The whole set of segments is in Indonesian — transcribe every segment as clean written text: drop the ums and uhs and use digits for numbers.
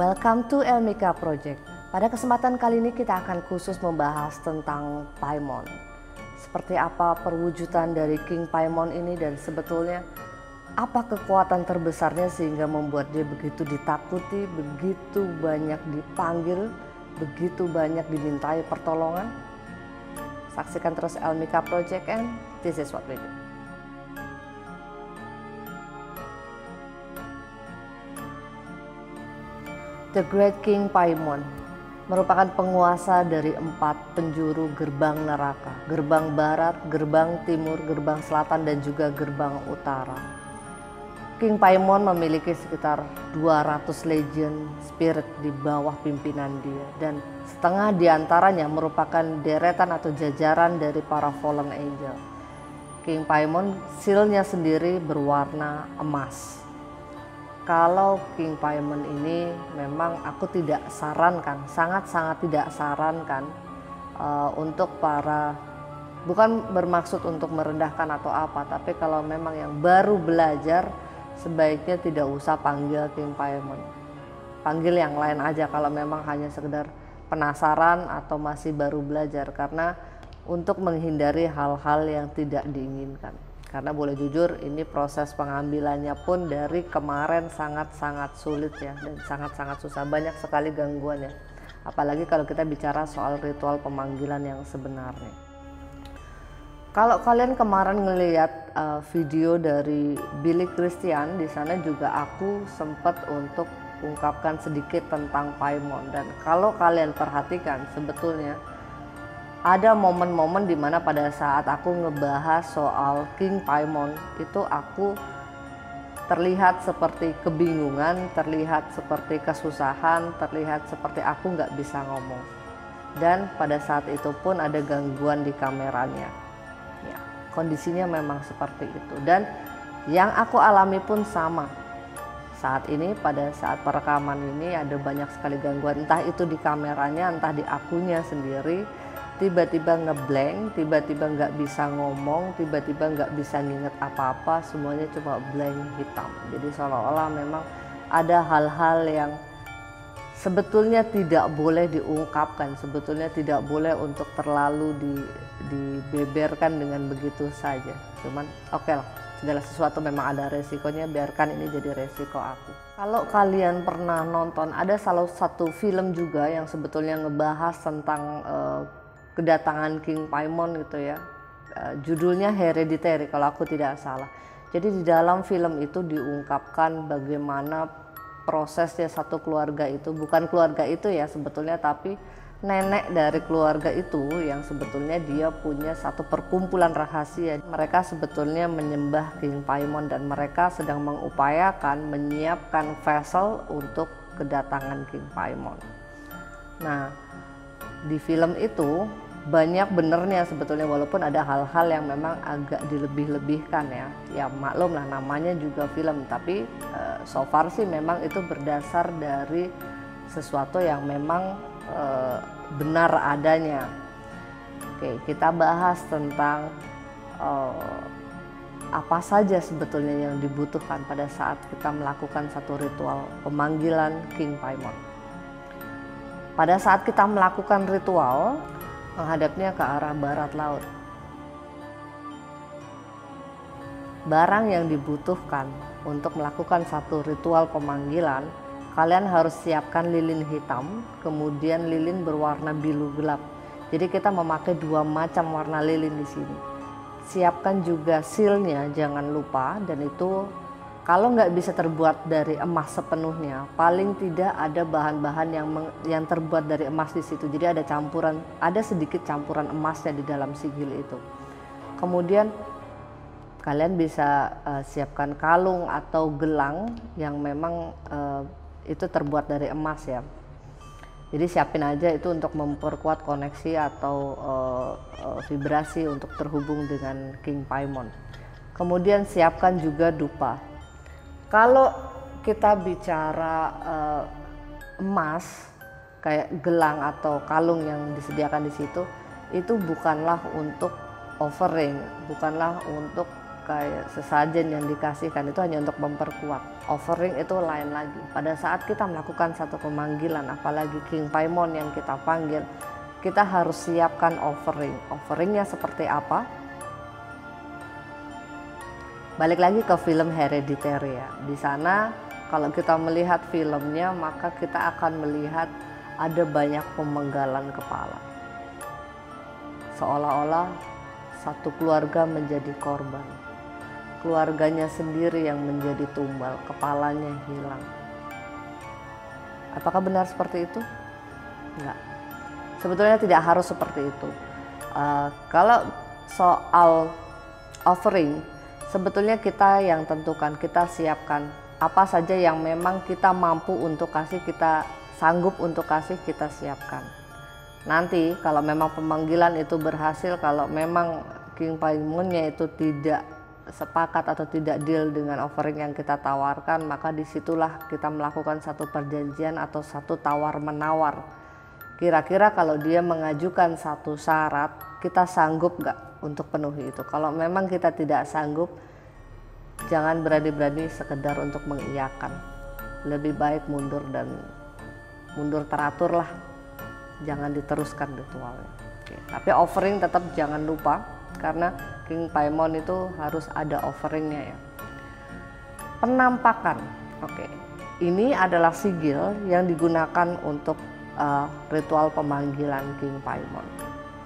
Welcome to Elmika Project. Pada kesempatan kali ini kita akan khusus membahas tentang Paimon. Seperti apa perwujudan dari King Paimon ini dan sebetulnya apa kekuatan terbesarnya sehingga membuat dia begitu ditakuti, begitu banyak dipanggil, begitu banyak dimintai pertolongan. Saksikan terus Elmika Project and this is what we do. The Great King Paimon merupakan penguasa dari 4 penjuru gerbang neraka, gerbang barat, gerbang timur, gerbang selatan, dan juga gerbang utara. King Paimon memiliki sekitar 200 legion spirit di bawah pimpinan dia, dan setengah diantaranya merupakan deretan atau jajaran dari para fallen angel. King Paimon seal-nya sendiri berwarna emas. Kalau King Paimon ini memang aku tidak sarankan, sangat-sangat tidak sarankan untuk para, bukan bermaksud untuk merendahkan atau apa, tapi kalau memang yang baru belajar sebaiknya tidak usah panggil King Paimon. Panggil yang lain aja kalau memang hanya sekedar penasaran atau masih baru belajar, karena untuk menghindari hal-hal yang tidak diinginkan. Karena boleh jujur ini proses pengambilannya pun dari kemarin sangat-sangat sulit ya, dan sangat-sangat susah, banyak sekali gangguannya. Apalagi kalau kita bicara soal ritual pemanggilan yang sebenarnya. Kalau kalian kemarin ngelihat video dari Billy Christian, di sana juga aku sempat untuk ungkapkan sedikit tentang Paimon. Dan kalau kalian perhatikan sebetulnya ada momen-momen dimana pada saat aku ngebahas soal King Paimon itu aku terlihat seperti kebingungan, terlihat seperti kesusahan, terlihat seperti aku nggak bisa ngomong. Dan pada saat itu pun ada gangguan di kameranya. Ya, kondisinya memang seperti itu. Dan yang aku alami pun sama. Saat ini pada saat perekaman ini ada banyak sekali gangguan, entah itu di kameranya, entah di akunya sendiri. Tiba-tiba ngeblank, tiba-tiba nggak bisa ngomong, tiba-tiba nggak bisa nginget apa-apa, semuanya cuma blank hitam. Jadi seolah-olah memang ada hal-hal yang sebetulnya tidak boleh diungkapkan, sebetulnya tidak boleh untuk terlalu dibeberkan dengan begitu saja. Cuman oke lah, segala sesuatu memang ada resikonya, biarkan ini jadi resiko aku. Kalau kalian pernah nonton, ada salah satu film juga yang sebetulnya ngebahas tentang kedatangan King Paimon gitu ya, judulnya Hereditary kalau aku tidak salah. Jadi di dalam film itu diungkapkan bagaimana prosesnya satu keluarga itu, bukan keluarga itu ya sebetulnya, tapi nenek dari keluarga itu yang sebetulnya dia punya satu perkumpulan rahasia. Mereka sebetulnya menyembah King Paimon dan mereka sedang mengupayakan menyiapkan vessel untuk kedatangan King Paimon. Nah, di film itu banyak benernya sebetulnya, walaupun ada hal-hal yang memang agak dilebih-lebihkan ya. Ya maklum lah, namanya juga film, tapi so far sih memang itu berdasar dari sesuatu yang memang benar adanya. Oke, kita bahas tentang apa saja sebetulnya yang dibutuhkan pada saat kita melakukan satu ritual pemanggilan King Paimon. Pada saat kita melakukan ritual, menghadapnya ke arah barat laut. Barang yang dibutuhkan untuk melakukan satu ritual pemanggilan, kalian harus siapkan lilin hitam, kemudian lilin berwarna biru gelap. Jadi kita memakai 2 macam warna lilin di sini. Siapkan juga seal-nya, jangan lupa, dan itu kalau nggak bisa terbuat dari emas sepenuhnya, paling tidak ada bahan-bahan yang terbuat dari emas di situ. Jadi ada sedikit campuran emasnya di dalam sigil itu. Kemudian kalian bisa siapkan kalung atau gelang yang memang itu terbuat dari emas ya. Jadi siapin aja itu untuk memperkuat koneksi atau vibrasi untuk terhubung dengan King Paimon. Kemudian siapkan juga dupa. Kalau kita bicara emas kayak gelang atau kalung yang disediakan di situ, itu bukanlah untuk offering, bukanlah untuk kayak sesajen yang dikasihkan itu hanya untuk memperkuat. Offering itu lain lagi. Pada saat kita melakukan satu pemanggilan, apalagi King Paimon yang kita panggil, kita harus siapkan offering. Offeringnya seperti apa? Balik lagi ke film Hereditary ya. Di sana kalau kita melihat filmnya, maka kita akan melihat ada banyak pemenggalan kepala. Seolah-olah satu keluarga menjadi korban. Keluarganya sendiri yang menjadi tumbal, kepalanya hilang. Apakah benar seperti itu? Enggak. Sebetulnya tidak harus seperti itu. Kalau soal offering, sebetulnya kita yang tentukan, kita siapkan apa saja yang memang kita mampu untuk kasih, kita sanggup untuk kasih, kita siapkan. Nanti kalau memang pemanggilan itu berhasil, kalau memang King Paimonnya itu tidak sepakat atau tidak deal dengan offering yang kita tawarkan, maka disitulah kita melakukan satu perjanjian atau satu tawar menawar. Kira-kira kalau dia mengajukan satu syarat, kita sanggup nggak untuk penuhi itu? Kalau memang kita tidak sanggup, jangan berani-berani sekedar untuk mengiyakan. Lebih baik mundur, dan mundur teratur lah. Jangan diteruskan ritualnya. Oke. Tapi offering tetap jangan lupa, karena King Paimon itu harus ada offeringnya ya. Penampakan. Oke. Ini adalah sigil yang digunakan untuk ritual pemanggilan King Paimon.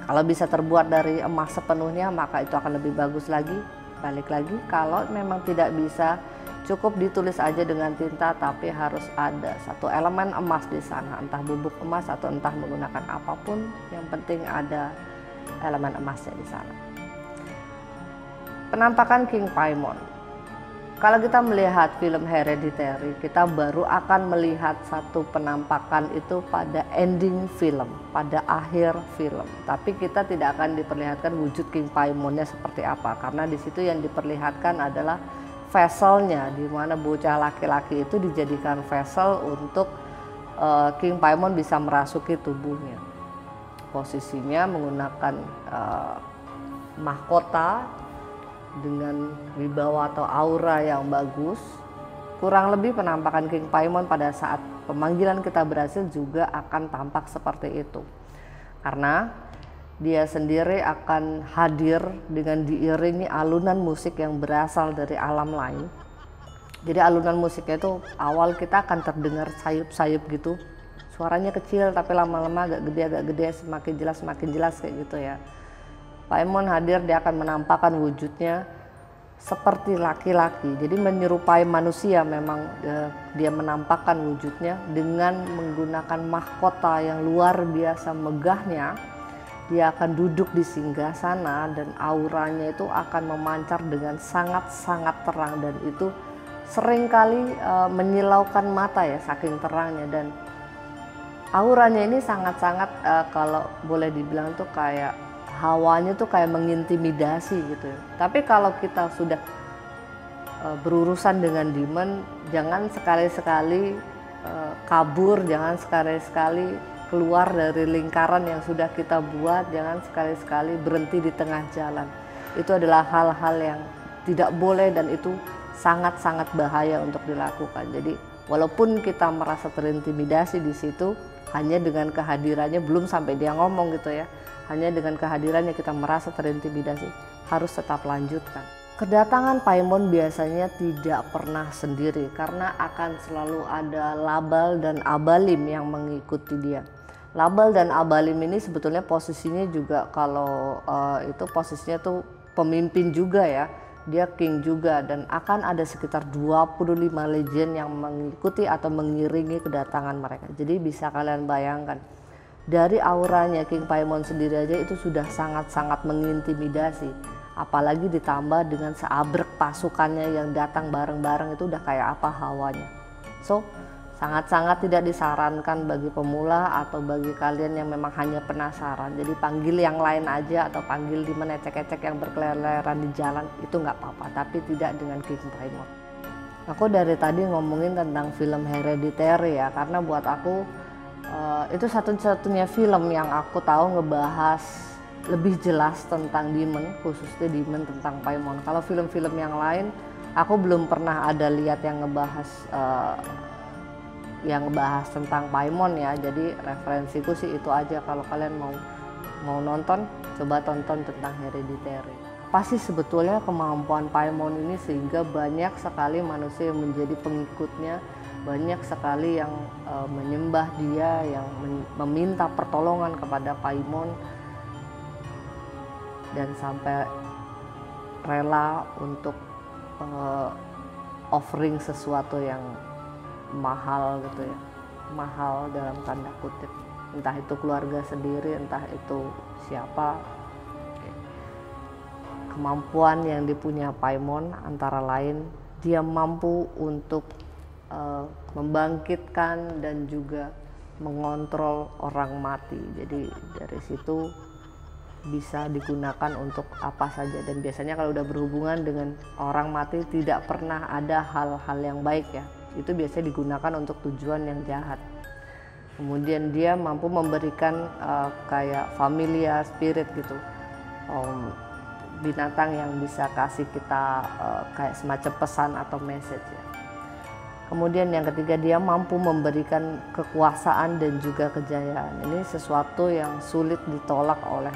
Kalau bisa terbuat dari emas sepenuhnya, maka itu akan lebih bagus lagi. Balik lagi, kalau memang tidak bisa, cukup ditulis aja dengan tinta, tapi harus ada satu elemen emas di sana, entah bubuk emas atau entah menggunakan apapun, yang penting ada elemen emasnya di sana. Penampakan King Paimon. Kalau kita melihat film Hereditary, kita baru akan melihat satu penampakan itu pada ending film, pada akhir film. Tapi kita tidak akan diperlihatkan wujud King Paimonnya seperti apa, karena di situ yang diperlihatkan adalah vesselnya, di mana bocah laki-laki itu dijadikan vessel untuk King Paimon bisa merasuki tubuhnya. Posisinya menggunakan mahkota dengan wibawa atau aura yang bagus. Kurang lebih penampakan King Paimon pada saat pemanggilan kita berhasil juga akan tampak seperti itu, karena dia sendiri akan hadir dengan diiringi alunan musik yang berasal dari alam lain. Jadi alunan musiknya itu awal kita akan terdengar sayup-sayup gitu, suaranya kecil tapi lama-lama agak gede, semakin jelas kayak gitu ya. Paimon hadir, dia akan menampakkan wujudnya seperti laki-laki, jadi menyerupai manusia. Memang dia menampakkan wujudnya dengan menggunakan mahkota yang luar biasa megahnya. Dia akan duduk di singgasana dan auranya itu akan memancar dengan sangat-sangat terang, dan itu seringkali menyilaukan mata ya, saking terangnya. Dan auranya ini sangat-sangat kalau boleh dibilang tuh kayak hawanya tuh kayak mengintimidasi gitu ya. Tapi kalau kita sudah berurusan dengan demon, jangan sekali-sekali kabur, jangan sekali-sekali keluar dari lingkaran yang sudah kita buat, jangan sekali-sekali berhenti di tengah jalan. Itu adalah hal-hal yang tidak boleh dan itu sangat-sangat bahaya untuk dilakukan. Jadi walaupun kita merasa terintimidasi di situ, hanya dengan kehadirannya, belum sampai dia ngomong gitu ya, hanya dengan kehadirannya kita merasa terintimidasi, harus tetap lanjutkan. Kedatangan Paimon biasanya tidak pernah sendiri, karena akan selalu ada Labal dan Abalim yang mengikuti dia. Labal dan Abalim ini sebetulnya posisinya juga kalau itu posisinya tuh pemimpin juga ya, dia king juga, dan akan ada sekitar 25 legend yang mengikuti atau mengiringi kedatangan mereka. Jadi bisa kalian bayangkan, dari auranya King Paimon sendiri aja itu sudah sangat-sangat mengintimidasi, apalagi ditambah dengan seabrek pasukannya yang datang bareng-bareng, itu udah kayak apa hawanya. So sangat-sangat tidak disarankan bagi pemula atau bagi kalian yang memang hanya penasaran. Jadi panggil yang lain aja atau panggil di mana ecek-ecek yang berkeliaran di jalan, itu nggak apa-apa, tapi tidak dengan King Paimon. Aku dari tadi ngomongin tentang film Hereditary ya, karena buat aku itu satu-satunya film yang aku tahu ngebahas lebih jelas tentang demon, khususnya demon tentang paimon. Kalau film-film yang lain aku belum pernah ada lihat yang ngebahas tentang paimon ya. Jadi referensiku sih itu aja. Kalau kalian mau nonton, coba tonton tentang Hereditary. Apa sih sebetulnya kemampuan paimon ini sehingga banyak sekali manusia yang menjadi pengikutnya, banyak sekali yang menyembah dia, yang meminta pertolongan kepada paimon, dan sampai rela untuk offering sesuatu yang mahal gitu ya, mahal dalam tanda kutip, entah itu keluarga sendiri, entah itu siapa. Kemampuan yang dipunya paimon antara lain dia mampu untuk membangkitkan dan juga mengontrol orang mati. Jadi dari situ bisa digunakan untuk apa saja, dan biasanya kalau udah berhubungan dengan orang mati tidak pernah ada hal-hal yang baik ya, itu biasanya digunakan untuk tujuan yang jahat. Kemudian dia mampu memberikan kayak familia spirit gitu, binatang yang bisa kasih kita kayak semacam pesan atau message ya. Kemudian yang ketiga, dia mampu memberikan kekuasaan dan juga kejayaan. Ini sesuatu yang sulit ditolak oleh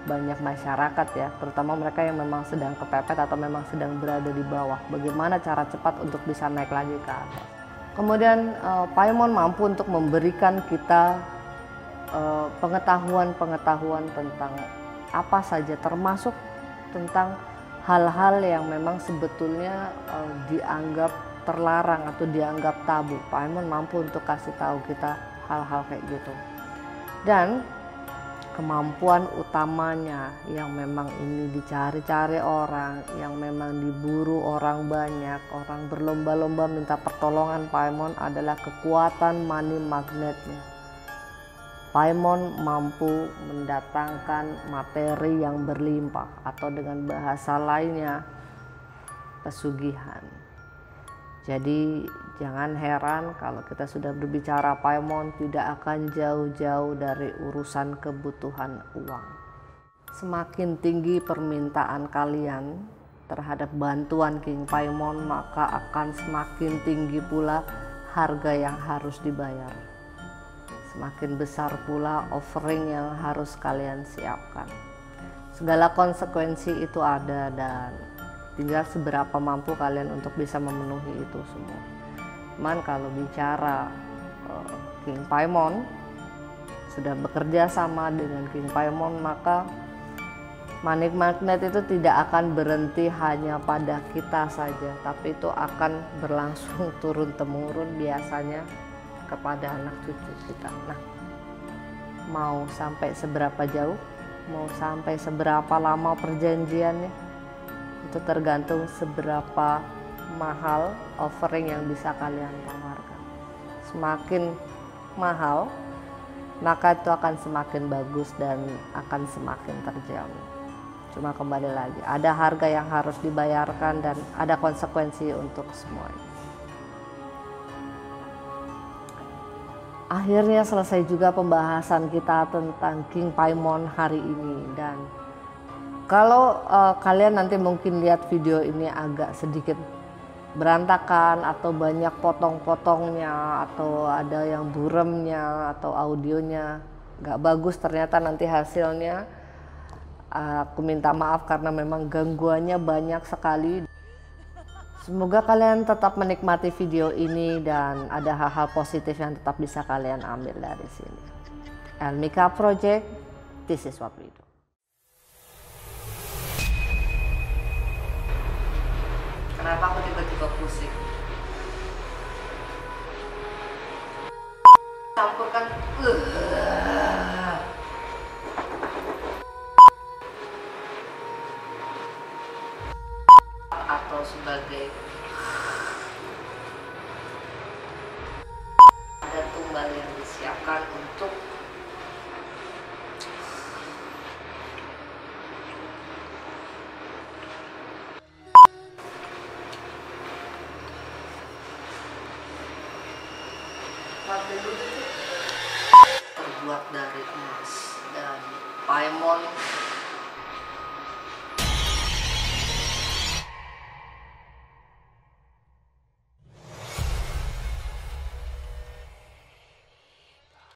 banyak masyarakat ya, terutama mereka yang memang sedang kepepet atau memang sedang berada di bawah. Bagaimana cara cepat untuk bisa naik lagi ke atas. Kemudian paimon mampu untuk memberikan kita pengetahuan tentang apa saja, termasuk tentang hal-hal yang memang sebetulnya dianggap terlarang atau dianggap tabu. Paimon mampu untuk kasih tahu kita hal-hal kayak gitu. Dan kemampuan utamanya yang memang ini dicari-cari orang, yang memang diburu orang banyak, orang berlomba-lomba minta pertolongan paimon adalah kekuatan money magnetnya. Paimon mampu mendatangkan materi yang berlimpah, atau dengan bahasa lainnya pesugihan. Jadi jangan heran kalau kita sudah berbicara paimon tidak akan jauh-jauh dari urusan kebutuhan uang. Semakin tinggi permintaan kalian terhadap bantuan King Paimon, maka akan semakin tinggi pula harga yang harus dibayar. Semakin besar pula offering yang harus kalian siapkan. Segala konsekuensi itu ada, dan tinggal seberapa mampu kalian untuk bisa memenuhi itu semua. Cuman kalau bicara King Paimon, sudah bekerja sama dengan King Paimon, maka money magnet itu tidak akan berhenti hanya pada kita saja, tapi itu akan berlangsung turun-temurun biasanya kepada anak cucu kita. Nah, mau sampai seberapa jauh, mau sampai seberapa lama perjanjiannya, itu tergantung seberapa mahal offering yang bisa kalian tawarkan. Semakin mahal, maka itu akan semakin bagus dan akan semakin terjamin. Cuma kembali lagi, ada harga yang harus dibayarkan dan ada konsekuensi untuk semuanya. Akhirnya selesai juga pembahasan kita tentang King Paimon hari ini, dan kalau kalian nanti mungkin lihat video ini agak sedikit berantakan atau banyak potong-potongnya atau ada yang buremnya atau audionya nggak bagus, ternyata nanti hasilnya, aku minta maaf karena memang gangguannya banyak sekali. Semoga kalian tetap menikmati video ini dan ada hal-hal positif yang tetap bisa kalian ambil dari sini. Elmika Project, this is what we do. Kenapa aku tiba-tiba pusing? Campurkan atau sebagai ada tumbal yang disiapkan untuk terbuat dari emas dan Paimon